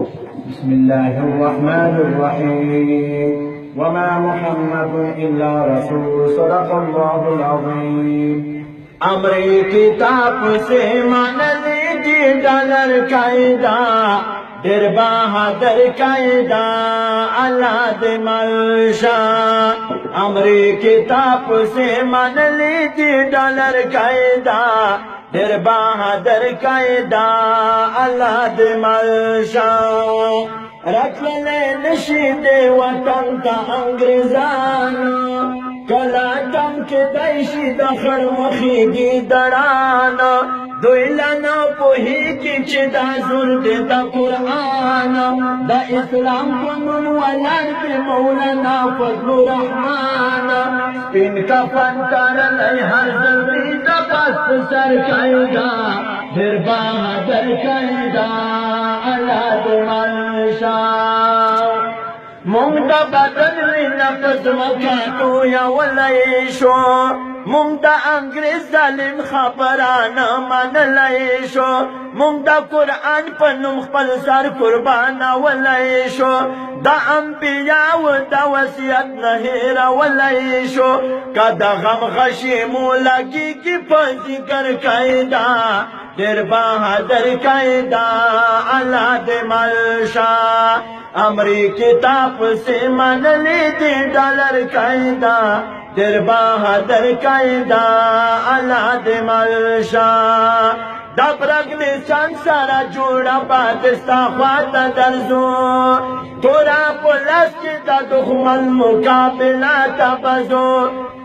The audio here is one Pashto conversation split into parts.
بسم الله الرحمن الرحيم. وما محمد إلا رسول صدق الله العظيم. امری کتاب سے مان لیجیے ڈالر قاعدہ در بہادر قاعدہ اللہ ملشا. امری کتاب سے مان لیجیے ڈالر قاعدہ در بہادر قاعدہ اللہ ملشا. رکھ لے نشید وطن تا انگریزانو کلا دم کے دیشی دخر مخیگی دران دوی لنا پوہی کی چدا زرد دا قرآن دا اسلام کنن ولان پی مولانا فضل رحمان پین کا فنتر لئی ہر زلدی دا پست سر قائدہ در بہادر قائدہ اللہ منشا. مونږ د بدن نفس مکاتو یا ولای شو مونږ د انګریز ظالم خبرانه منلای شو مونږ د قرآن په نوم خپل سر قربان ولای شو د انبیاء د وصیت نه هیرولای شو که د غم غشي مو لګیږي په ذکر قاعده در بہادر قاعدہ اللہ ملشا. امری کتاب سے مان لیجیے ڈالر قاعدہ در بہادر قاعدہ اللہ ملشا. دبرگ نشان سارا جوڑا پاکستا خواتا درزو تورا پولس کی دا دخمن مقابلہ تا بزو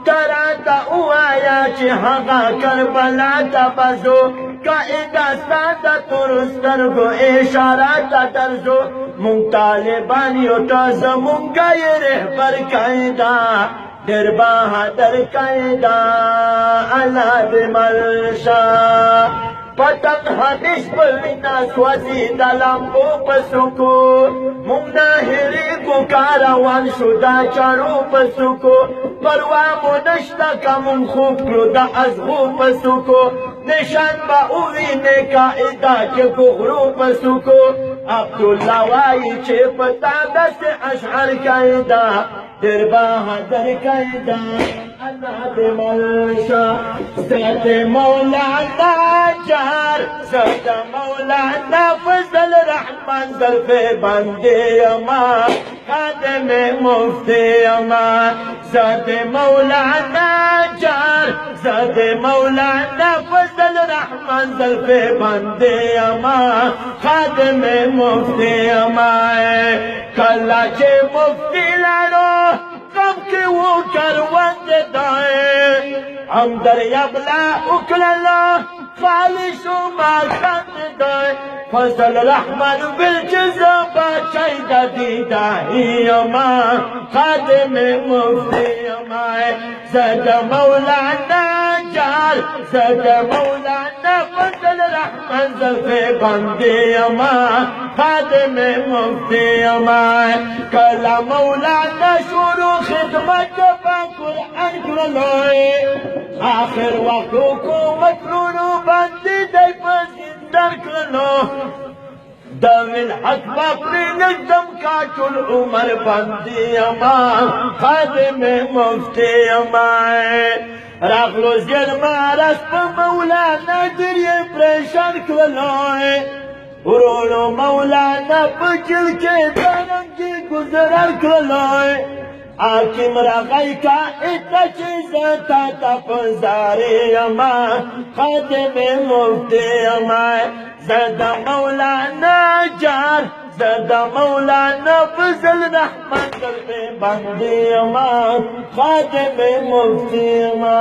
تراتا او آیا چی حقا کربلا تا بزو قائدہ سادا ترستر کو اشارات درزو مون طالبانیو تاز مونگا یہ رہبر قائدہ در بہادر قاعدہ اللہ ملشا. پتن حدیث پلنا سوازی دلامبو پسکو مونگا ہری کو کاروان شدا چارو پسکو پروامو نشتا کا من خوب کرو دا ازغو پسکو نشان با اوینے قاعدہ چے کغرو پسکو. عبداللہ وائی چے پتا دس اشعر قاعدہ در بہادر قاعدہ اللہ ملشا. زد مولانا جار زد مولانا فضل رحمان ظرف بندے اما خادم مفتی اما زد مولانا جار زد مولانا فضل رحمان ظرف بندے اما خادم مفتی اما. کلا چے مفتی لانو کم کے وہ کروند دائے ہم دریابلا اکللا خالص و مارکند دائے فضل رحمان بالجزا باچائدہ دیدائی اما خادم مفتی اما. زد مولانا جار زد مولانا فضل رحمان ظرف بندی اما خادم مفتی اما. کلا مولانا شروع خدمت با قرآن کرلوئے آخر وقتو کو مطلونو بندی دی پزندر کرلو دویل حق باپری نجدم کاچل عمر بندی اما خادم مفتی اما. راغلو زیر مارس پا مولانا دریے پریشان کرلوئے رولو مولانا پچل کے درنگی گزرر کرلوئے. آکم رغی کا اتنا چیزتا تا پنزاری اما خادم مفتی اما. زد مولانا جار زد مولانا فضل رحمان ظرف بندی اما خادم مفتی اما.